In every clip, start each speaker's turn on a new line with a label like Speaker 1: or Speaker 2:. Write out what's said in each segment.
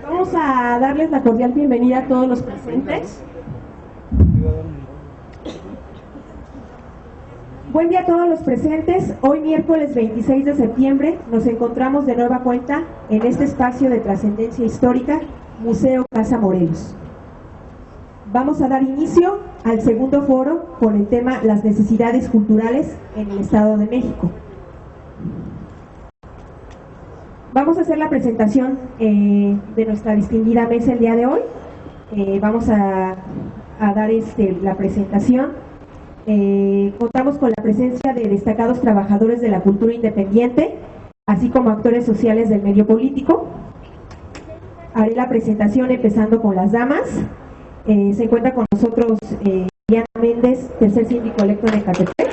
Speaker 1: Vamos a darles la cordial bienvenida a todos los presentes. Buen día a todos los presentes. Hoy miércoles 26 de septiembre nos encontramos de nueva cuenta en este espacio de trascendencia histórica, Museo Casa Morelos. Vamos a dar inicio al segundo foro con el tema Las necesidades culturales en el Estado de México. Vamos a hacer la presentación de nuestra distinguida mesa el día de hoy. Vamos a dar la presentación. Contamos con la presencia de destacados trabajadores de la cultura independiente, así como actores sociales del medio político. Haré la presentación empezando con las damas. Se encuentra con nosotros Diana Méndez, tercer síndico electo en Ecatepec.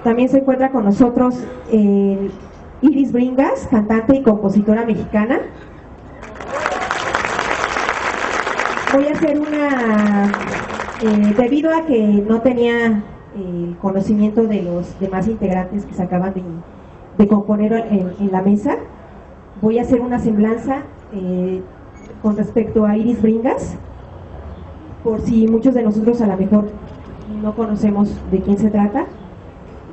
Speaker 1: También se encuentra con nosotros Iris Bringas, cantante y compositora mexicana. Voy a hacer debido a que no tenía el conocimiento de los demás integrantes que se acaban de componer en la mesa, voy a hacer una semblanza con respecto a Iris Bringas, por si muchos de nosotros a lo mejor no conocemos de quién se trata.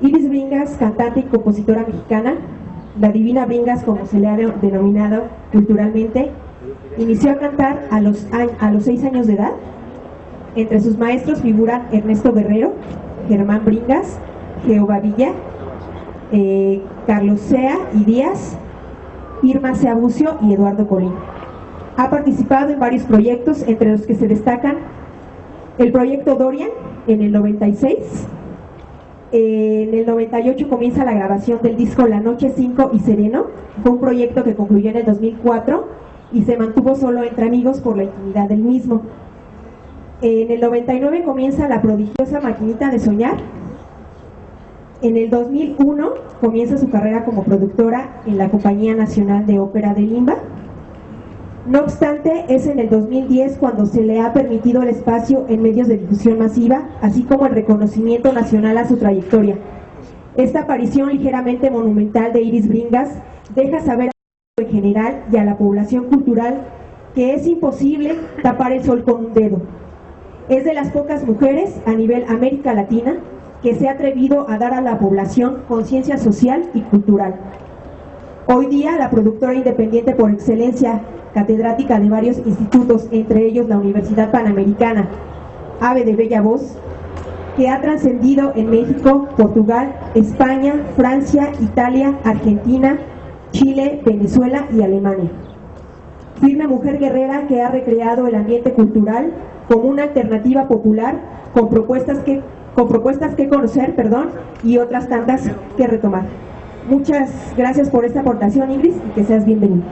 Speaker 1: Iris Bringas, cantante y compositora mexicana, la Divina Bringas como se le ha denominado culturalmente, inició a cantar a los 6 años de edad. Entre sus maestros figuran Ernesto Guerrero, Germán Bringas, Jehová Villa, Carlos Sea y Díaz, Irma Sea Bucio y Eduardo Colín. Ha participado en varios proyectos, entre los que se destacan el proyecto Dorian en el 96. En el 98 comienza la grabación del disco La Noche 5 y Sereno. Fue un proyecto que concluyó en el 2004 y se mantuvo solo entre amigos por la intimidad del mismo. En el 99 comienza La Prodigiosa Maquinita de Soñar. En el 2001 comienza su carrera como productora en la Compañía Nacional de Ópera de Limba. No obstante, es en el 2010 cuando se le ha permitido el espacio en medios de difusión masiva, así como el reconocimiento nacional a su trayectoria. Esta aparición ligeramente monumental de Iris Bringas deja saber al público en general y a la población cultural que es imposible tapar el sol con un dedo. Es de las pocas mujeres a nivel América Latina que se ha atrevido a dar a la población conciencia social y cultural. Hoy día, la productora independiente por excelencia, catedrática de varios institutos, entre ellos la Universidad Panamericana, ave de bella voz, que ha trascendido en México, Portugal, España, Francia, Italia, Argentina, Chile, Venezuela y Alemania. Firme mujer guerrera que ha recreado el ambiente cultural como una alternativa popular con propuestas que conocer, y otras tantas que retomar. Muchas gracias por esta aportación, Iris, y que seas bienvenida.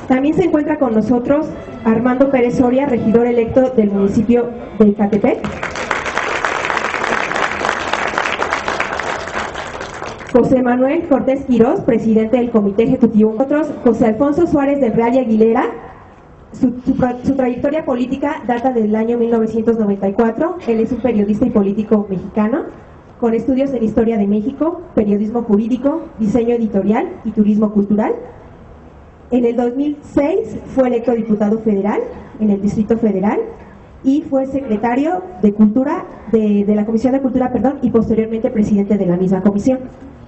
Speaker 1: También se encuentra con nosotros Armando Pérez Soria, regidor electo del municipio de Ecatepec. José Manuel Cortés Quirós, presidente del Comité Ejecutivo. Otros, José Alfonso Suárez del Real y Aguilera. Su trayectoria política data del año 1994. Él es un periodista y político mexicano, con estudios en Historia de México, Periodismo Jurídico, Diseño Editorial y Turismo Cultural. En el 2006 fue electo diputado federal en el Distrito Federal y fue secretario de Cultura, de la Comisión de Cultura, y posteriormente presidente de la misma comisión.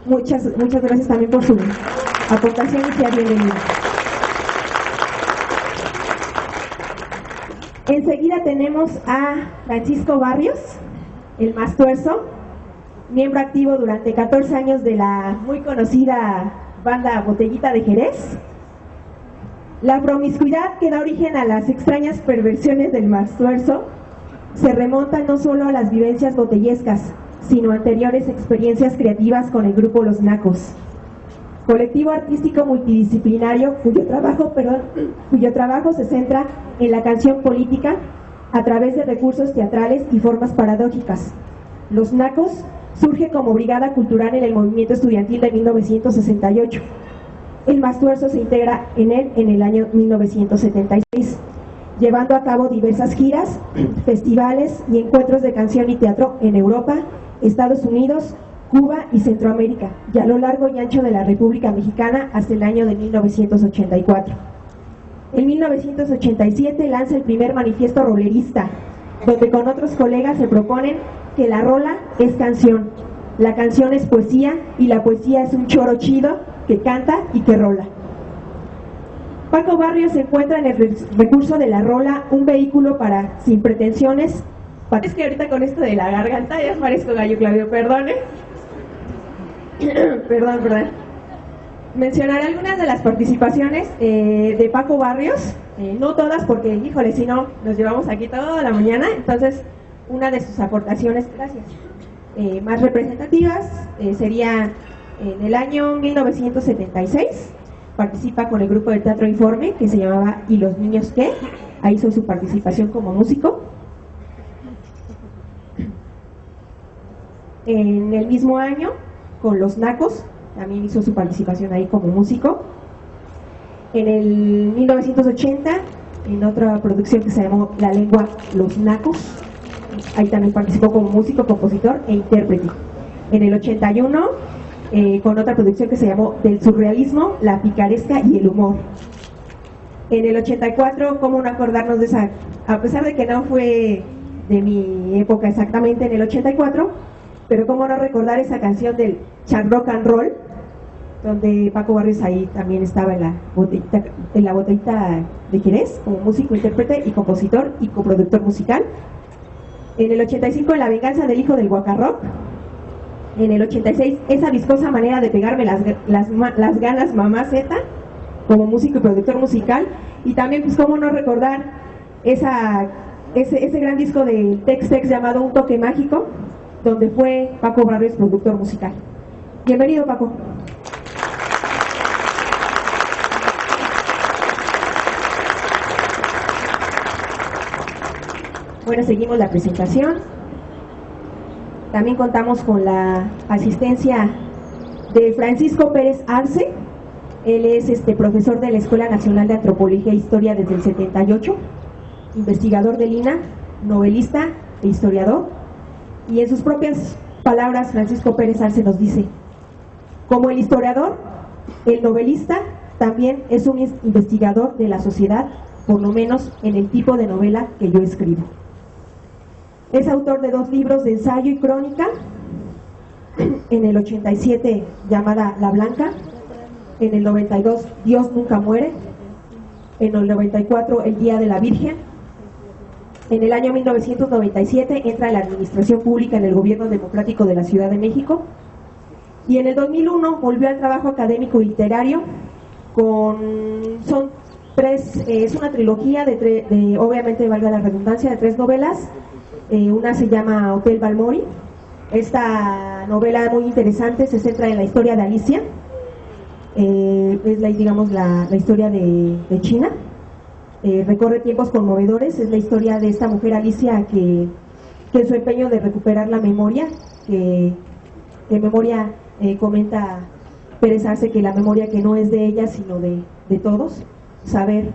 Speaker 1: Muchas gracias también por su aportación y sea bienvenido. Enseguida tenemos a Francisco Barrios, el Mastuerzo, miembro activo durante 14 años de la muy conocida banda Botellita de Jerez. La promiscuidad que da origen a las extrañas perversiones del Mastuerzo se remonta no solo a las vivencias botellescas, sino a anteriores experiencias creativas con el grupo Los Nacos, colectivo artístico multidisciplinario cuyo trabajo se centra en la canción política a través de recursos teatrales y formas paradójicas. Los Nacos surge como brigada cultural en el movimiento estudiantil de 1968. El Mastuerzo se integra en él en el año 1976. llevando a cabo diversas giras, festivales y encuentros de canción y teatro en Europa, Estados Unidos, Cuba y Centroamérica, y a lo largo y ancho de la República Mexicana hasta el año de 1984. En 1987 lanza el primer manifiesto rolerista, donde con otros colegas se proponen que la rola es canción, la canción es poesía y la poesía es un choro chido que canta y que rola. Paco Barrios se encuentra en el recurso de la rola, un vehículo para, sin pretensiones. Es que ahorita con esto de la garganta ya parezco gallo Claudio, perdone. Perdón. Mencionaré algunas de las participaciones de Paco Barrios, no todas porque, híjole, si no, nos llevamos aquí toda la mañana. Entonces, una de sus aportaciones, gracias, más representativas sería en el año 1976, participa con el grupo de teatro Informe, que se llamaba ¿Y los niños qué? Ahí hizo su participación como músico. En el mismo año, con Los Nacos, también hizo su participación ahí como músico. En el 1980, en otra producción que se llamó La Lengua, Los Nacos, ahí también participó como músico, compositor e intérprete. En el 81, con otra producción que se llamó Del surrealismo, la picaresca y el humor. En el 84, ¿cómo no acordarnos de esa? A pesar de que no fue de mi época exactamente en el 84, pero cómo no recordar esa canción del Chan Rock and Roll, donde Paco Barrios ahí también estaba en la botellita de Jerez, como músico, intérprete y compositor y coproductor musical. En el 85, en La venganza del hijo del Guacarrock. En el 86, Esa viscosa manera de pegarme las ganas mamá Z, como músico y productor musical. Y también, pues cómo no recordar ese gran disco de Tex-Tex llamado Un Toque Mágico, donde fue Paco Barrios productor musical. Bienvenido, Paco. Bueno, seguimos la presentación. También contamos con la asistencia de Francisco Pérez Arce. Él es profesor de la Escuela Nacional de Antropología e Historia desde el 78, investigador del INAH, novelista e historiador. Y en sus propias palabras, Francisco Pérez Arce nos dice: como el historiador, el novelista también es un investigador de la sociedad, por lo menos en el tipo de novela que yo escribo. Es autor de 2 libros de ensayo y crónica, en el 87 llamada La Blanca, en el 92 Dios nunca muere, en el 94 El Día de la Virgen. En el año 1997 entra a la administración pública en el Gobierno Democrático de la Ciudad de México, y en el 2001 volvió al trabajo académico y literario es una trilogía obviamente valga la redundancia, de 3 novelas. Una se llama Hotel Balmori. Esta novela muy interesante se centra en la historia de Alicia, es la historia de China. Recorre tiempos conmovedores, es la historia de esta mujer Alicia que en su empeño de recuperar la memoria, que memoria comenta Pérez Arce, que la memoria que no es de ella sino de todos, saber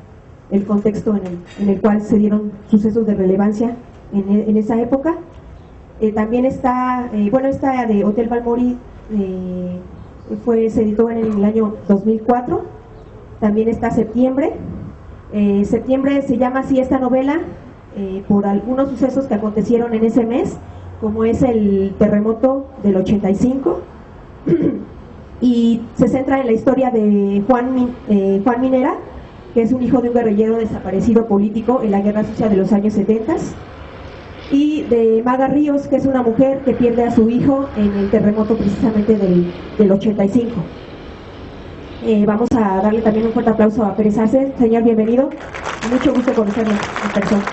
Speaker 1: el contexto en el cual se dieron sucesos de relevancia en esa época. También está, esta de Hotel Balmori se editó en el año 2004. También está Septiembre. Septiembre se llama así esta novela por algunos sucesos que acontecieron en ese mes, como es el terremoto del 85, y se centra en la historia de Juan Minera, que es un hijo de un guerrillero desaparecido político en la guerra sucia de los años 70, y de Maga Ríos, que es una mujer que pierde a su hijo en el terremoto precisamente del 85. Vamos a darle también un fuerte aplauso a Pérez Arce. Señor, bienvenido. Mucho gusto conocerlo en persona.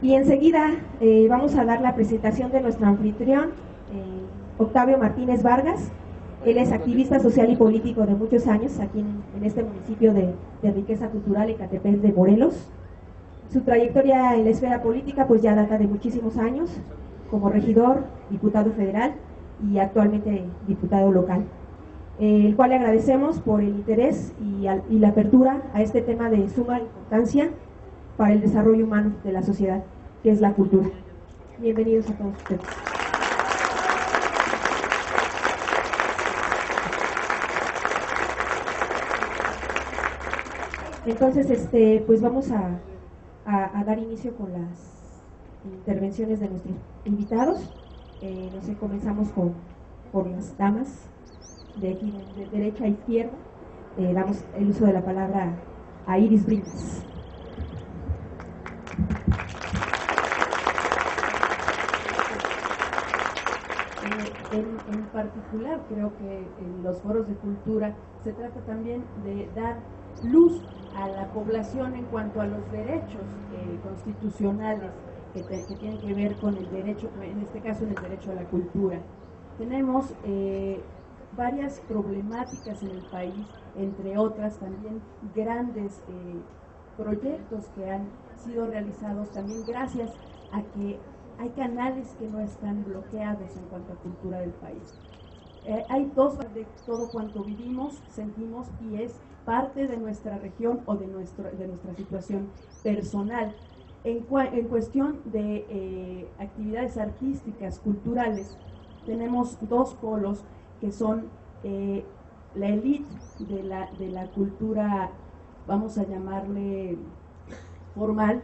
Speaker 1: Y enseguida vamos a dar la presentación de nuestro anfitrión, Octavio Martínez Vargas. Él es activista social y político de muchos años aquí en este municipio de riqueza cultural, Ecatepec de Morelos. Su trayectoria en la esfera política pues ya data de muchísimos años, como regidor, diputado federal y actualmente diputado local. el cual le agradecemos por el interés y la apertura a este tema de suma importancia para el desarrollo humano de la sociedad, que es la cultura. Bienvenidos a todos ustedes. Entonces, pues vamos a dar inicio con las intervenciones de nuestros invitados. No sé, comenzamos por las damas, de aquí, de derecha a izquierda. Damos el uso de la palabra a Iris Bringas.
Speaker 2: En particular, creo que en los foros de cultura se trata también de dar luz a la población en cuanto a los derechos constitucionales que tienen que ver con el derecho, en este caso en el derecho a la cultura. Tenemos varias problemáticas en el país, entre otras también grandes proyectos que han sido realizados también gracias a que hay canales que no están bloqueados en cuanto a cultura del país. Hay dos de todo cuanto vivimos, sentimos y es parte de nuestra región o de nuestra situación personal. En cuestión de actividades artísticas, culturales, tenemos dos polos que son la élite de la cultura, vamos a llamarle formal,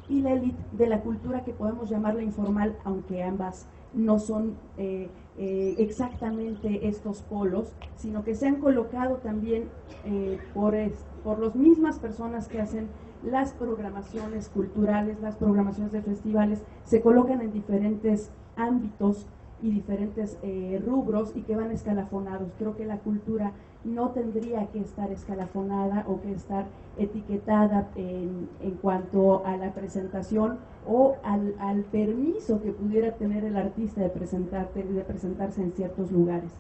Speaker 2: y la élite de la cultura que podemos llamarla informal, aunque ambas no son exactamente estos polos, sino que se han colocado también por las mismas personas que hacen las programaciones culturales, las programaciones de festivales, se colocan en diferentes ámbitos y diferentes rubros y que van escalafonados. Creo que la cultura no tendría que estar escalafonada o que estar etiquetada en cuanto a la presentación o al permiso que pudiera tener el artista de presentarse en ciertos lugares.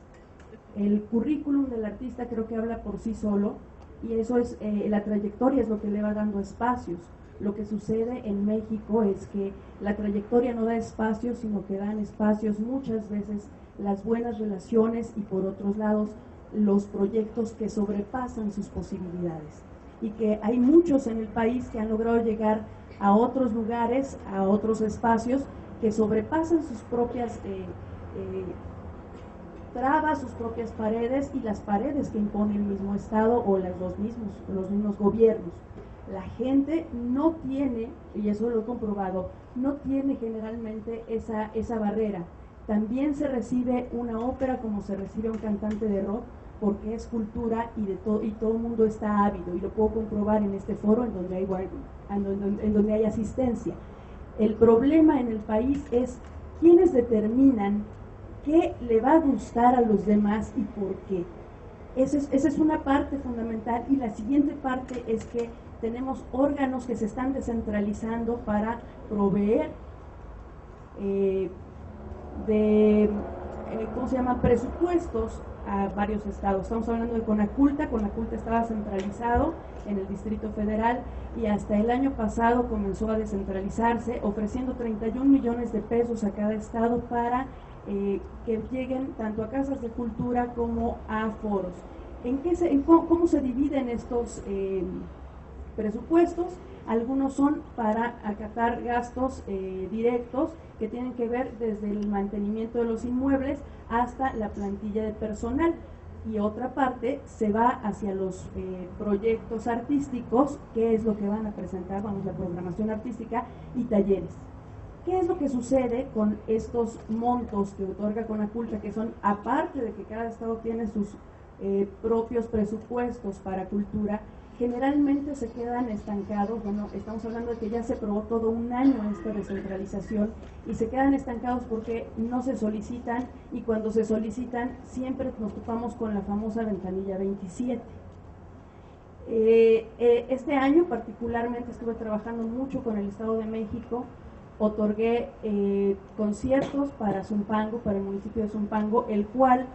Speaker 2: El currículum del artista creo que habla por sí solo y eso es, la trayectoria es lo que le va dando espacios. Lo que sucede en México es que la trayectoria no da espacios, sino que dan espacios muchas veces las buenas relaciones y por otros lados los proyectos que sobrepasan sus posibilidades. Y que hay muchos en el país que han logrado llegar a otros lugares, a otros espacios que sobrepasan sus propias trabas, sus propias paredes y las paredes que impone el mismo Estado o los mismos gobiernos. La gente no tiene, y eso lo he comprobado, no tiene generalmente esa barrera. También se recibe una ópera como se recibe un cantante de rock, porque es cultura y todo el mundo está ávido, y lo puedo comprobar en este foro en donde hay asistencia. El problema en el país es quiénes determinan qué le va a gustar a los demás y por qué. Esa es una parte fundamental, y la siguiente parte es que tenemos órganos que se están descentralizando para proveer presupuestos a varios estados. Estamos hablando de Conaculta. Conaculta estaba centralizado en el Distrito Federal y hasta el año pasado comenzó a descentralizarse, ofreciendo 31 millones de pesos a cada estado para que lleguen tanto a casas de cultura como a foros. ¿Cómo se dividen estos presupuestos? Algunos son para acatar gastos directos que tienen que ver desde el mantenimiento de los inmuebles hasta la plantilla de personal, y otra parte se va hacia los proyectos artísticos, que es lo que van a presentar, la programación artística y talleres. ¿Qué es lo que sucede con estos montos que otorga Conaculta, que son, aparte de que cada estado tiene sus propios presupuestos para cultura, generalmente se quedan estancados? Estamos hablando de que ya se probó todo un año esta descentralización y se quedan estancados porque no se solicitan, y cuando se solicitan siempre nos topamos con la famosa ventanilla 27. Este año particularmente estuve trabajando mucho con el Estado de México. Otorgué conciertos para Zumpango, para el municipio de Zumpango, el cual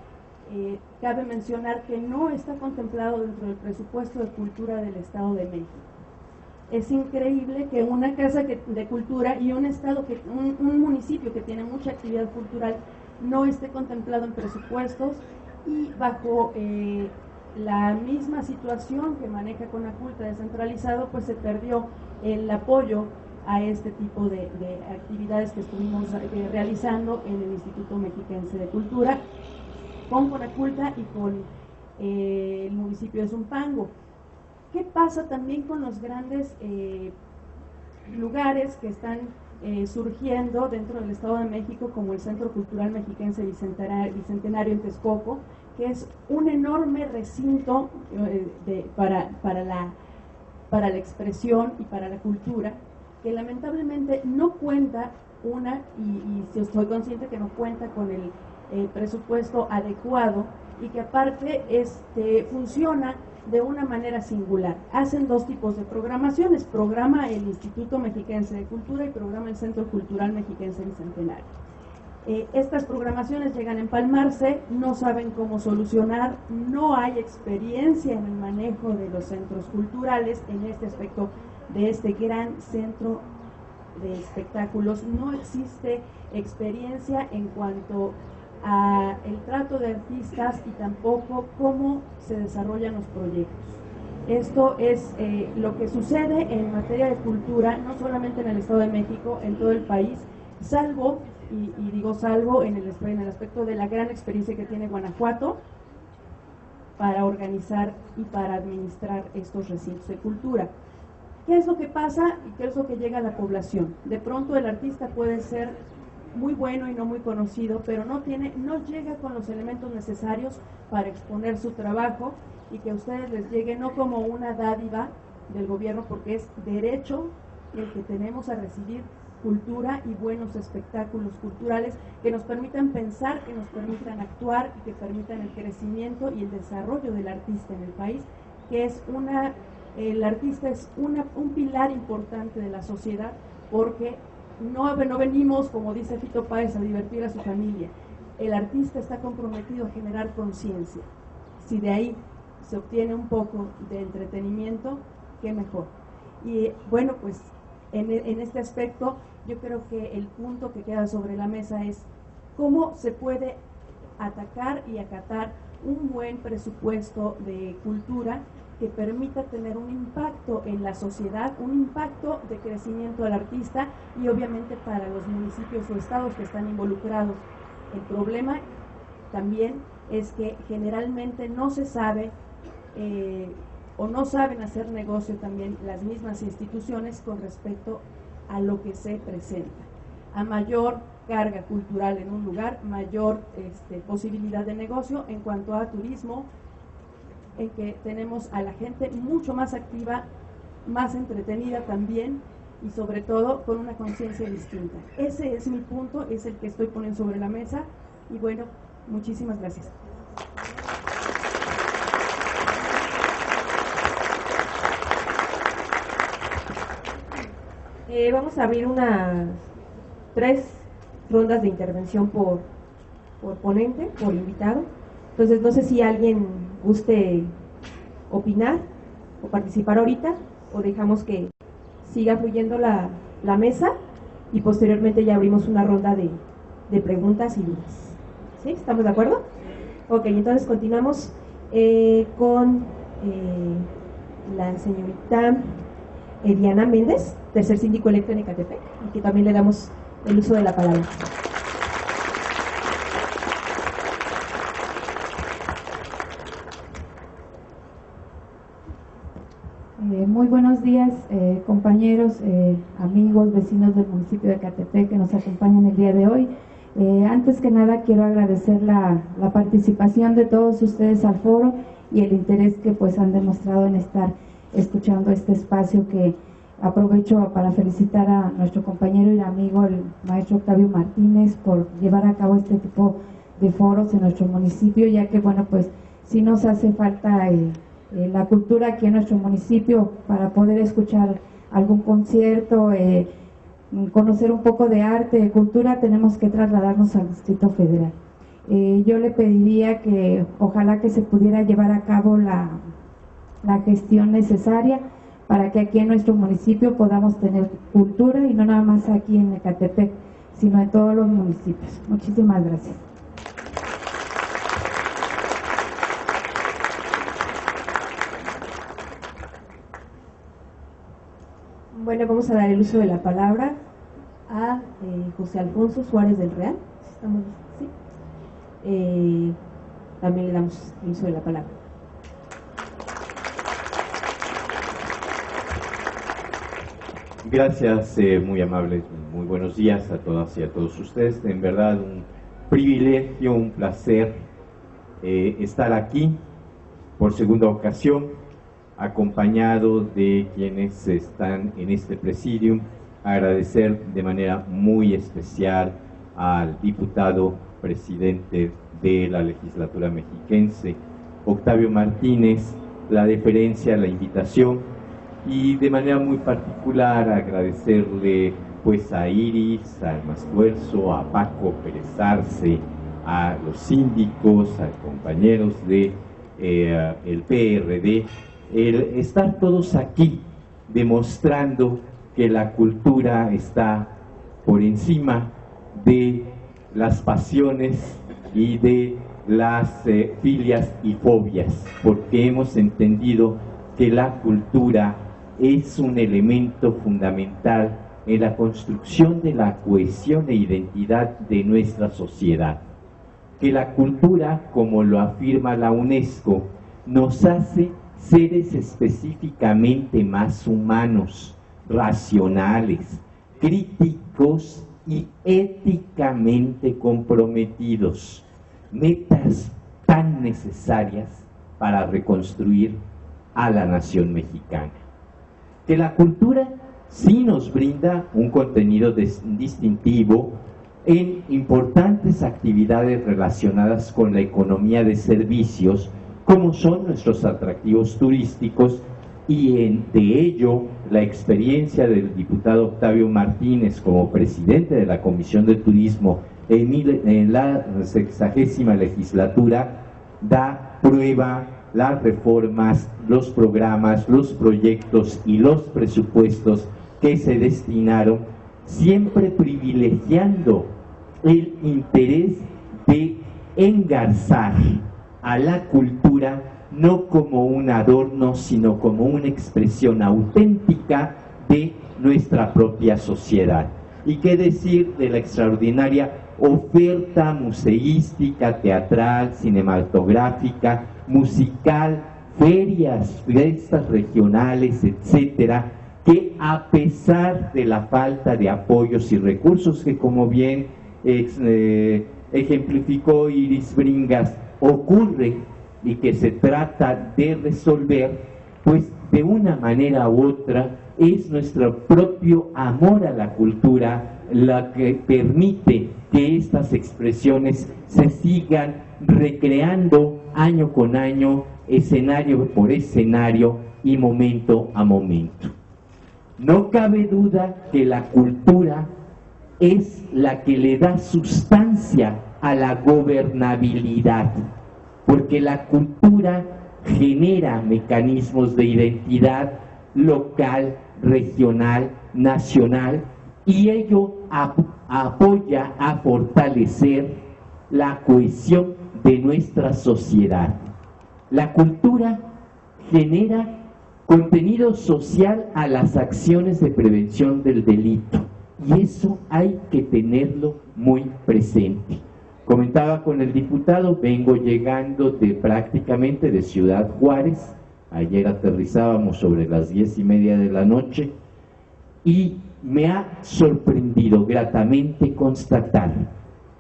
Speaker 2: cabe mencionar que no está contemplado dentro del presupuesto de cultura del Estado de México. Es increíble que una casa de cultura y un estado, un municipio que tiene mucha actividad cultural, no esté contemplado en presupuestos, y bajo la misma situación que maneja Conaculta descentralizado, pues se perdió el apoyo a este tipo de actividades que estuvimos realizando en el Instituto Mexiquense de Cultura, con Conaculta y con el municipio de Zumpango. ¿Qué pasa también con los grandes lugares que están surgiendo dentro del Estado de México, como el Centro Cultural Mexiquense Bicentenario en Texcoco, que es un enorme recinto para la expresión y para la cultura, que lamentablemente no cuenta y estoy consciente que no cuenta con el presupuesto adecuado, y que aparte funciona de una manera singular? Hacen dos tipos de programaciones: programa el Instituto Mexiquense de Cultura y programa el Centro Cultural Mexiquense Bicentenario. Estas programaciones llegan a empalmarse, no saben cómo solucionar, no hay experiencia en el manejo de los centros culturales en este aspecto de este gran centro de espectáculos. No existe experiencia en cuanto a el trato de artistas y tampoco cómo se desarrollan los proyectos. Esto es lo que sucede en materia de cultura, no solamente en el Estado de México, en todo el país, salvo, y digo salvo en el aspecto de la gran experiencia que tiene Guanajuato para organizar y para administrar estos recintos de cultura. ¿Qué es lo que pasa y qué es lo que llega a la población? De pronto el artista puede ser muy bueno y no muy conocido, pero no llega con los elementos necesarios para exponer su trabajo, y que a ustedes les llegue no como una dádiva del gobierno, porque es derecho el que tenemos a recibir cultura y buenos espectáculos culturales que nos permitan pensar, que nos permitan actuar y que permitan el crecimiento y el desarrollo del artista en el país, que es el artista es un pilar importante de la sociedad, porque no venimos, como dice Fito Páez, a divertir a su familia. El artista está comprometido a generar conciencia. Si de ahí se obtiene un poco de entretenimiento, qué mejor. Y bueno, pues en este aspecto yo creo que el punto que queda sobre la mesa es cómo se puede atacar y acatar un buen presupuesto de cultura que permita tener un impacto en la sociedad, un impacto de crecimiento al artista y obviamente para los municipios o estados que están involucrados. El problema también es que generalmente no se sabe o no saben hacer negocio también las mismas instituciones con respecto a lo que se presenta. A mayor carga cultural en un lugar, mayor posibilidad de negocio. En cuanto a turismo, en que tenemos a la gente mucho más activa, más entretenida también, y sobre todo con una conciencia distinta. Ese es mi punto, es el que estoy poniendo sobre la mesa, y bueno, muchísimas gracias.
Speaker 1: Vamos a abrir unas 3 rondas de intervención por ponente, por invitado. Entonces no sé si alguien guste opinar o participar ahorita, o dejamos que siga fluyendo la mesa y posteriormente ya abrimos una ronda de preguntas y dudas. ¿Sí? ¿Estamos de acuerdo? Ok, entonces continuamos con la señorita Diana Méndez, tercer síndico electo en Ecatepec, y que también le damos el uso de la palabra.
Speaker 3: Muy buenos días, compañeros, amigos, vecinos del municipio de Ecatepec que nos acompañan el día de hoy. Antes que nada quiero agradecer la participación de todos ustedes al foro y el interés que pues han demostrado en estar escuchando este espacio, que aprovecho para felicitar a nuestro compañero y amigo el maestro Octavio Martínez por llevar a cabo este tipo de foros en nuestro municipio, ya que bueno, pues sí nos hace falta la cultura aquí en nuestro municipio para poder escuchar algún concierto, conocer un poco de arte, de cultura. Tenemos que trasladarnos al Distrito Federal. Yo le pediría que ojalá que se pudiera llevar a cabo la gestión necesaria para que aquí en nuestro municipio podamos tener cultura, y no nada más aquí en Ecatepec, sino en todos los municipios. Muchísimas gracias.
Speaker 1: Bueno, vamos a dar el uso de la palabra a José Alfonso Suárez del Real. ¿Estamos listos? ¿Sí? También le damos el uso de la palabra.
Speaker 4: Gracias, muy amables, muy buenos días a todas y a todos ustedes. En verdad, un privilegio, un placer estar aquí por segunda ocasión, acompañado de quienes están en este presidium. Agradecer de manera muy especial al diputado presidente de la legislatura mexiquense, Octavio Martínez, la deferencia, la invitación, y de manera muy particular agradecerle pues a Iris, al Mascuerzo, a Paco Pérez Arce, a los síndicos, a compañeros de el PRD, el estar todos aquí demostrando que la cultura está por encima de las pasiones y de las filias y fobias, porque hemos entendido que la cultura es un elemento fundamental en la construcción de la cohesión e identidad de nuestra sociedad. Que la cultura, como lo afirma la UNESCO, nos hace seres específicamente más humanos, racionales, críticos y éticamente comprometidos, metas tan necesarias para reconstruir a la nación mexicana. Que la cultura sí nos brinda un contenido distintivo en importantes actividades relacionadas con la economía de servicios, como son nuestros atractivos turísticos, y de ello la experiencia del diputado Octavio Martínez como presidente de la Comisión de Turismo en la 60ª legislatura da prueba. Las reformas, los programas, los proyectos y los presupuestos que se destinaron, siempre privilegiando el interés de engarzar a la cultura no como un adorno, sino como una expresión auténtica de nuestra propia sociedad. Y qué decir de la extraordinaria oferta museística, teatral, cinematográfica, musical, ferias, fiestas regionales, etcétera, que a pesar de la falta de apoyos y recursos que, como bien ejemplificó Iris Bringas, ocurre y que se trata de resolver, pues de una manera u otra es nuestro propio amor a la cultura la que permite que estas expresiones se sigan recreando año con año, escenario por escenario y momento a momento. No cabe duda que la cultura es la que le da sustancia a la gobernabilidad, porque la cultura genera mecanismos de identidad local, regional, nacional, y ello apoya a fortalecer la cohesión de nuestra sociedad. La cultura genera contenido social a las acciones de prevención del delito, y eso hay que tenerlo muy presente. Comentaba con el diputado, vengo llegando prácticamente de Ciudad Juárez. Ayer aterrizábamos sobre las 10:30 de la noche y me ha sorprendido gratamente constatar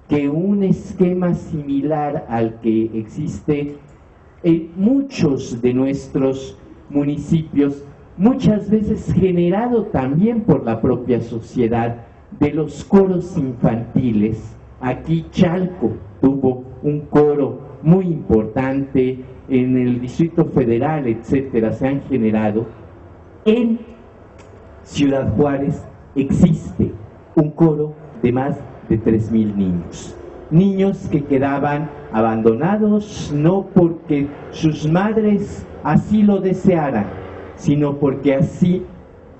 Speaker 4: que un esquema similar al que existe en muchos de nuestros municipios, muchas veces generado también por la propia sociedad, de los coros infantiles. Aquí Chalco tuvo un coro muy importante, en el Distrito Federal, etcétera, se han generado. En Ciudad Juárez existe un coro de más de 3,000 niños. Niños que quedaban abandonados no porque sus madres así lo desearan, sino porque así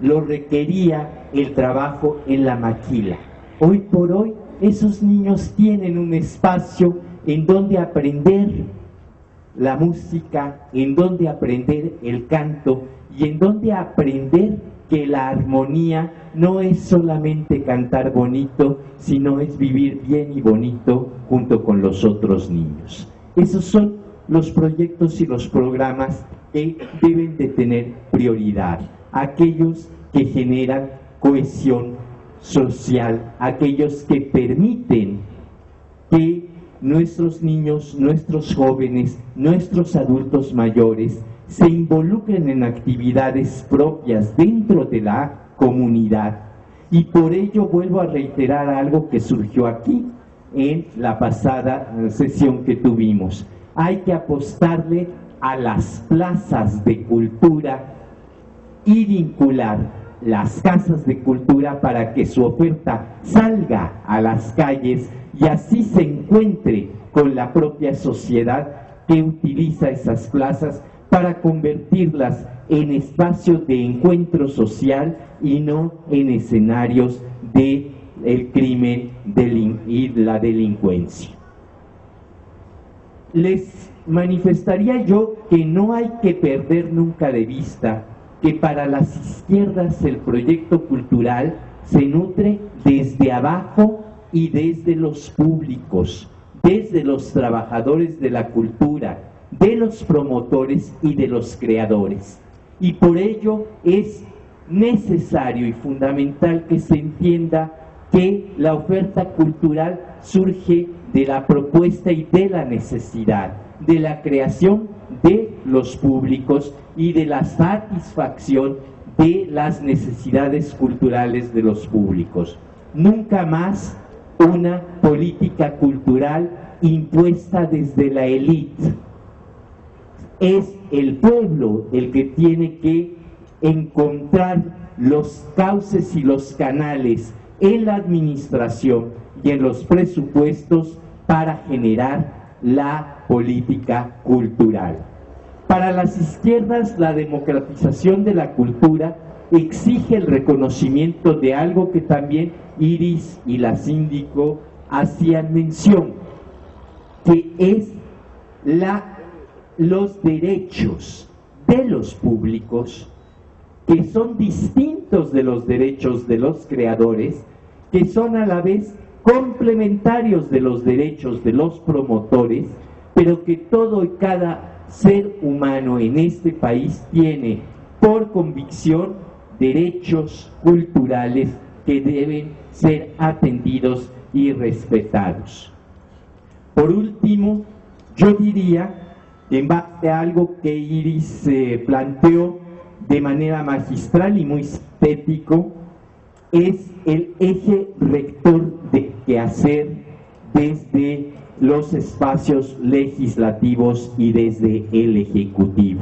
Speaker 4: lo requería el trabajo en la maquila. Hoy por hoy esos niños tienen un espacio en donde aprender la música, en donde aprender el canto y en donde aprender que la armonía no es solamente cantar bonito, sino es vivir bien y bonito junto con los otros niños. Esos son los proyectos y los programas que deben de tener prioridad, aquellos que generan cohesión social, aquellos que permiten que nuestros niños, nuestros jóvenes, nuestros adultos mayores se involucren en actividades propias dentro de la comunidad. Y por ello vuelvo a reiterar algo que surgió aquí en la pasada sesión que tuvimos. Hay que apostarle a las plazas de cultura y vincular las casas de cultura para que su oferta salga a las calles y así se encuentre con la propia sociedad que utiliza esas plazas para convertirlas en espacios de encuentro social y no en escenarios de el crimen y la delincuencia. Les manifestaría yo que no hay que perder nunca de vista que para las izquierdas el proyecto cultural se nutre desde abajo y desde los públicos, desde los trabajadores de la cultura, de los promotores y de los creadores. Y por ello es necesario y fundamental que se entienda que la oferta cultural surge de la propuesta y de la necesidad, de la creación de los públicos y de la satisfacción de las necesidades culturales de los públicos. Nunca más una política cultural impuesta desde la élite. Es el pueblo el que tiene que encontrar los cauces y los canales en la administración y en los presupuestos para generar la política cultural. Para las izquierdas, la democratización de la cultura exige el reconocimiento de algo que también Iris y la síndico hacían mención, que es los derechos de los públicos, que son distintos de los derechos de los creadores, que son a la vez complementarios de los derechos de los promotores, pero que todo y cada ser humano en este país tiene por convicción derechos culturales que deben ser atendidos y respetados. Por último, yo diría, en base a algo que Iris planteó de manera magistral y muy sintético, es el eje rector de qué hacer desde los espacios legislativos y desde el Ejecutivo.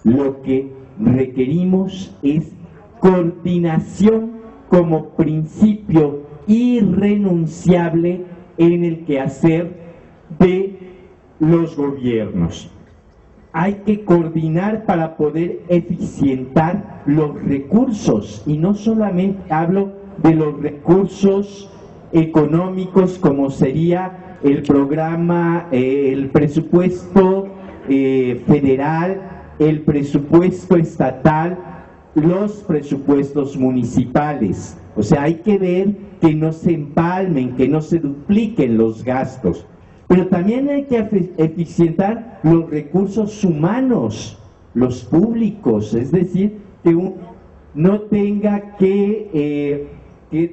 Speaker 4: Lo que requerimos es coordinación como principio irrenunciable en el quehacer de los gobiernos. Hay que coordinar para poder eficientar los recursos, y no solamente hablo de los recursos económicos como sería el programa, el presupuesto federal, el presupuesto estatal, los presupuestos municipales. O sea, hay que ver que no se empalmen, que no se dupliquen los gastos. Pero también hay que eficientar los recursos humanos, los públicos, es decir, que uno no tenga que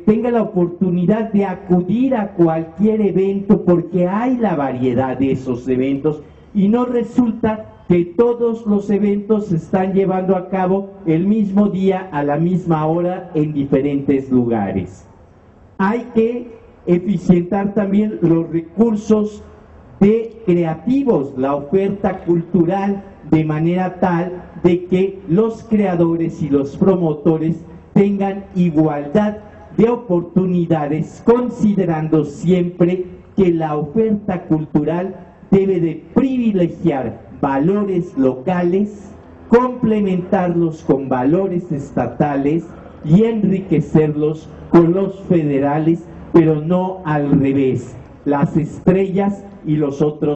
Speaker 4: tenga la oportunidad de acudir a cualquier evento, porque hay la variedad de esos eventos y no resulta que todos los eventos se están llevando a cabo el mismo día, a la misma hora, en diferentes lugares. Hay que eficientar también los recursos de creativos, la oferta cultural, de manera tal de que los creadores y los promotores tengan igualdad de oportunidades, considerando siempre que la oferta cultural debe de privilegiar valores locales, complementarlos con valores estatales y enriquecerlos con los federales, pero no al revés, las estrellas y los otros